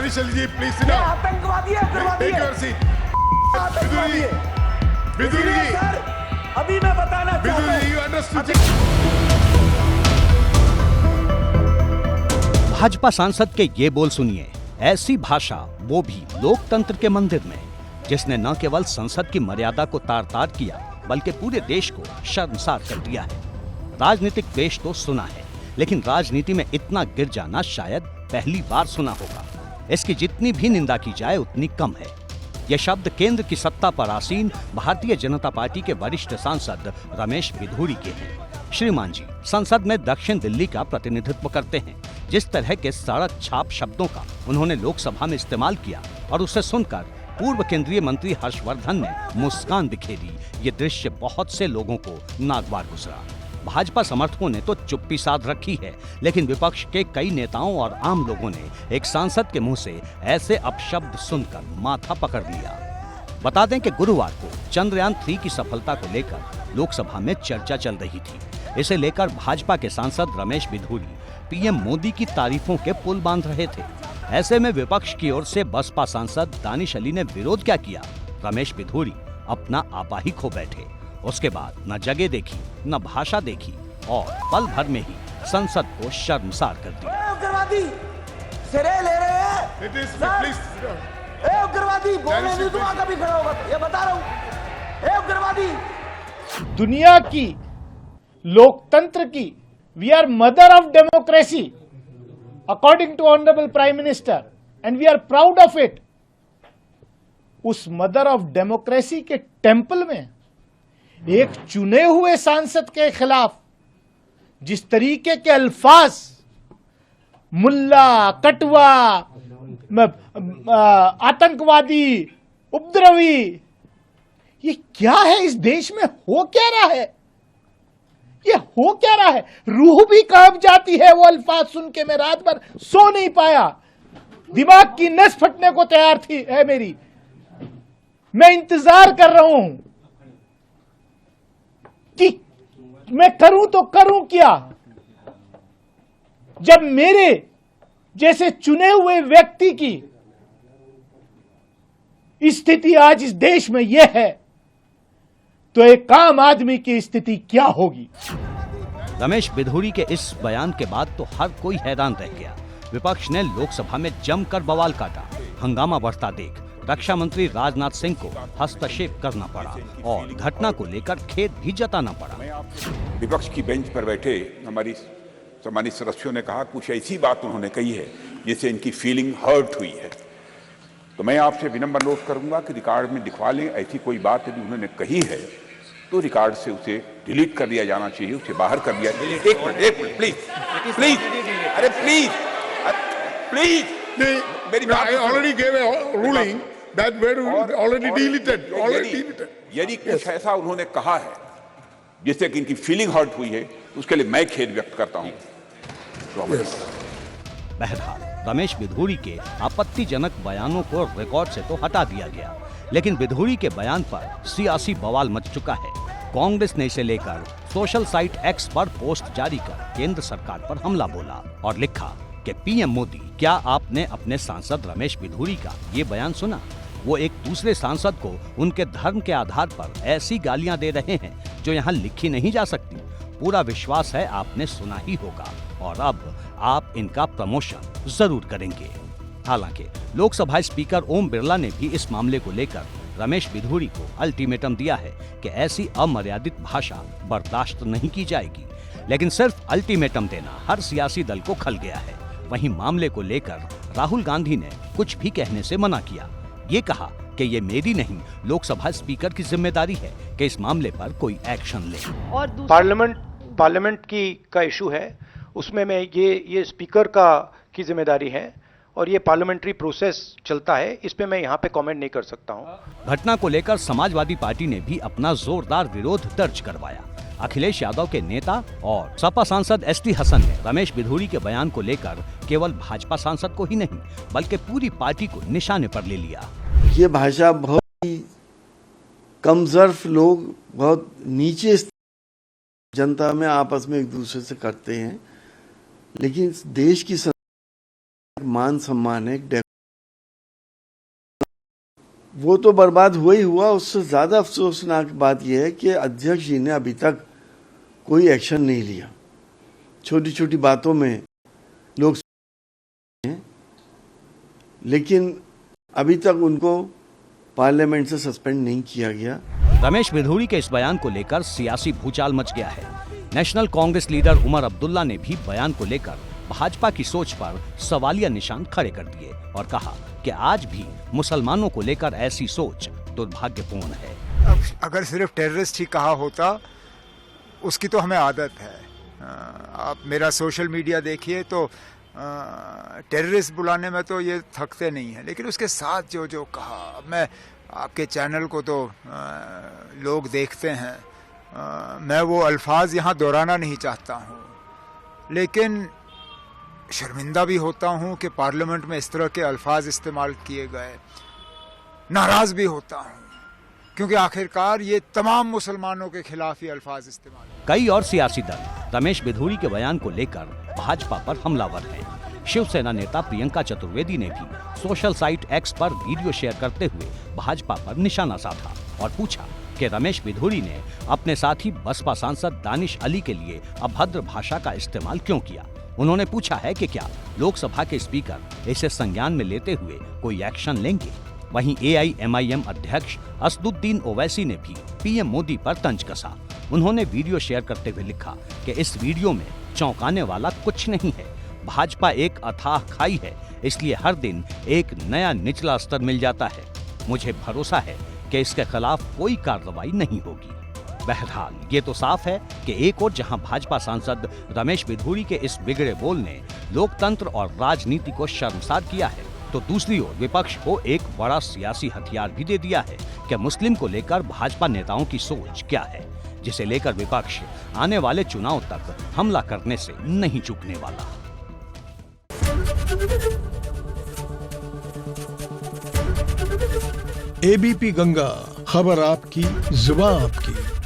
Danish Ali ji, please sit down. आतंकवादी है, उग्रवादी टेक है, योर सीट। आतंकवादी है। बिदुरी जी, सर, अभी मैं बताना चाहता बिदुरी जी, हूं। You understood. भाजपा सांसद के ये बोल सुनिए, ऐसी भाषा वो भी लोकतंत्र के मंदिर में, जिसने न केवल संसद की मर्यादा को तार तार किया बल्कि पूरे देश को शर्मसार कर दिया है। राजनीतिक द्वेष तो सुना है, लेकिन राजनीति में इतना गिर जाना शायद पहली बार सुना होगा। इसकी जितनी भी निंदा की जाए उतनी कम है। यह शब्द केंद्र की सत्ता पर आसीन भारतीय जनता पार्टी के वरिष्ठ सांसद रमेश बिधूरी के हैं। श्रीमान जी संसद में दक्षिण दिल्ली का प्रतिनिधित्व करते हैं। जिस तरह के सड़क छाप शब्दों का उन्होंने लोकसभा में इस्तेमाल किया और उसे सुनकर पूर्व केंद्रीय मंत्री हर्षवर्धन ने मुस्कान बिखेरी, ये दृश्य बहुत से लोगों को नागवार गुजरा। भाजपा समर्थकों ने तो चुप्पी साध रखी है, लेकिन विपक्ष के कई नेताओं और आम लोगों ने एक सांसद के मुंह से ऐसे अपशब्द सुनकर माथा पकड़ लिया। बता दें कि गुरुवार को चंद्रयान 3 की सफलता को लेकर लोकसभा में चर्चा चल रही थी। इसे लेकर भाजपा के सांसद रमेश बिधूरी पीएम मोदी की तारीफों के पुल बांध रहे थे। ऐसे में विपक्ष की ओर से बसपा सांसद दानिश अली ने विरोध क्या किया? रमेश बिधूरी अपना आपा ही खो बैठे। उसके बाद न जगह देखी न भाषा देखी और पल भर में ही संसद को शर्मसार कर दिया। उग्रवादी सिरे ले रहे हैं। उग्रवादी बोलने नहीं दूंगा कभी खड़ा होगा तो, ये बता रहा हूं। उग्रवादी दुनिया की लोकतंत्र की we are mother of democracy according to honourable prime minister and we are proud of it. उस मदर ऑफ डेमोक्रेसी के टेंपल में एक चुने हुए सांसद के खिलाफ जिस तरीके के अल्फाज मुल्ला, कटवा, आतंकवादी, उपद्रवी, ये क्या है? इस देश में हो क्या रहा है? ये हो क्या रहा है? रूह भी कांप जाती है वो अल्फाज सुन के। मैं रात भर सो नहीं पाया, दिमाग की नस फटने को तैयार थी है मेरी। मैं इंतजार कर रहा हूं कि मैं करूं तो करूं क्या, जब मेरे जैसे चुने हुए व्यक्ति की स्थिति आज इस देश में यह है, तो एक आम आदमी की स्थिति क्या होगी? रमेश बिधूरी के इस बयान के बाद तो हर कोई हैरान रह गया। विपक्ष ने लोकसभा में जमकर बवाल काटा। हंगामा बढ़ता देख रक्षा मंत्री राजनाथ सिंह को हस्तक्षेप करना पड़ा और घटना को लेकर खेद भी जताना पड़ा। विपक्ष की बेंच पर बैठे हमारी सम्मानित सदस्यों ने कहा कुछ ऐसी बात उन्होंने कही है जिससे इनकी फीलिंग हर्ट हुई है। तो मैं आपसे विनम्र अनुरोध करूंगा कि रिकॉर्ड में लिखवा लें, ऐसी कोई बात यदि उन्होंने कही है तो रिकॉर्ड से उसे डिलीट कर दिया जाना चाहिए, उसे बाहर कर दिया। एक मिनट प्लीज प्लीज, अरे प्लीज प्लीज, मेरी बात already gave a ruling that way already deleted. यदि कुछ ऐसा उन्होंने कहा है जिससे कि इनकी फीलिंग हर्ट हुई है, उसके लिए मैं खेद व्यक्त करता हूं। बहरहाल रमेश बिधूरी के आपत्तिजनक बयानों को रिकॉर्ड से तो हटा दिया गया, लेकिन बिधूरी के बयान पर सियासी बवाल मच चुका है। कांग्रेस ने इसे लेकर सोशल साइट एक्स पर पोस्ट जारी कर केंद्र सरकार पर हमला बोला और लिखा कि पीएम मोदी, क्या आपने अपने सांसद रमेश बिधूरी का ये बयान सुना? वो एक दूसरे सांसद को उनके धर्म के आधार पर ऐसी गालियां दे रहे हैं जो यहाँ लिखी नहीं जा सकती। पूरा विश्वास है आपने सुना ही होगा और अब आप इनका प्रमोशन जरूर करेंगे। हालांकि लोकसभा स्पीकर ओम बिरला ने भी इस मामले को लेकर रमेश बिधूरी को अल्टीमेटम दिया है कि ऐसी अमर्यादित भाषा बर्दाश्त नहीं की जाएगी। लेकिन सिर्फ अल्टीमेटम देना हर सियासी दल को खल गया है। वहीं मामले को लेकर राहुल गांधी ने कुछ भी कहने से मना किया। ये कहा कि ये मेरी नहीं, लोकसभा स्पीकर की जिम्मेदारी है कि इस मामले पर कोई एक्शन ले। और पार्लियामेंट का इशू है, उसमें मैं ये स्पीकर की जिम्मेदारी है और ये पार्लियामेंट्री प्रोसेस चलता है, इस पे मैं यहाँ पे कमेंट नहीं कर सकता हूँ। घटना को लेकर समाजवादी पार्टी ने भी अपना जोरदार विरोध दर्ज करवाया। अखिलेश यादव के नेता और सपा सांसद एसटी हसन ने रमेश बिधूरी के बयान को लेकर केवल भाजपा सांसद को ही नहीं बल्कि पूरी पार्टी को निशाने पर ले लिया। ये भाषा बहुत ही कमजोर लोग, बहुत नीचे जनता में आपस में एक दूसरे से करते हैं, लेकिन देश की मान सम्मान है, वो तो बर्बाद हुआ ही हुआ। उससे ज्यादा अफसोसनाक बात यह है कि अध्यक्ष जी ने अभी तक कोई एक्शन नहीं लिया। छोटी छोटी बातों में लोग लेकिन अभी तक उनको पार्लियामेंट से सस्पेंड नहीं किया गया। रमेश विधूड़ी के इस बयान को लेकर सियासी भूचाल मच गया है। नेशनल कांग्रेस लीडर उमर अब्दुल्ला ने भी बयान को लेकर भाजपा की सोच पर सवालिया निशान खड़े कर दिए और कहा कि आज भी मुसलमानों को लेकर ऐसी सोच दुर्भाग्यपूर्ण है। अब अगर सिर्फ टेररिस्ट ही कहा होता, उसकी तो हमें आदत है। आप मेरा सोशल मीडिया देखिए तो टेररिस्ट बुलाने में तो ये थकते नहीं हैं, लेकिन उसके साथ जो जो कहा, अब मैं आपके चैनल को तो लोग देखते हैं, मैं वो अल्फाज यहाँ दोहराना नहीं चाहता हूँ, लेकिन शर्मिंदा भी होता हूँ कि पार्लियामेंट में इस तरह के अल्फाज इस्तेमाल किए गए। नाराज भी होता हूँ क्योंकि आखिरकार ये तमाम मुसलमानों के खिलाफ ही अल्फाज इस्तेमाल। कई और सियासी दल रमेश विधूड़ी के बयान को लेकर भाजपा पर हमलावर हैं। शिवसेना नेता प्रियंका चतुर्वेदी ने भी सोशल साइट एक्स पर वीडियो शेयर करते हुए भाजपा पर निशाना साधा और पूछा कि रमेश विधूड़ी ने अपने साथी बसपा सांसद दानिश अली के लिए अभद्र भाषा का इस्तेमाल क्यों किया। उन्होंने पूछा है कि क्या लोकसभा के स्पीकर इसे संज्ञान में लेते हुए कोई एक्शन लेंगे। वहीं AIMIM अध्यक्ष असदुद्दीन ओवैसी ने भी पीएम मोदी पर तंज कसा। उन्होंने वीडियो शेयर करते हुए लिखा कि इस वीडियो में चौंकाने वाला कुछ नहीं है। भाजपा एक अथाह खाई है, इसलिए हर दिन एक नया निचला स्तर मिल जाता है। मुझे भरोसा है कि इसके खिलाफ कोई कार्रवाई नहीं होगी। बहरहाल ये तो साफ है कि एक और जहां भाजपा सांसद रमेश विधूड़ी के इस बिगड़े बोल ने लोकतंत्र और राजनीति को शर्मसार किया है, तो दूसरी ओर विपक्ष को एक बड़ा सियासी हथियार भी दे दिया है कि मुस्लिम को लेकर भाजपा नेताओं की सोच क्या है, जिसे लेकर विपक्ष आने वाले चुनाव तक हमला करने से नहीं चूकने वाला। ABP गंगा, खबर आपकी, जुबान आपकी।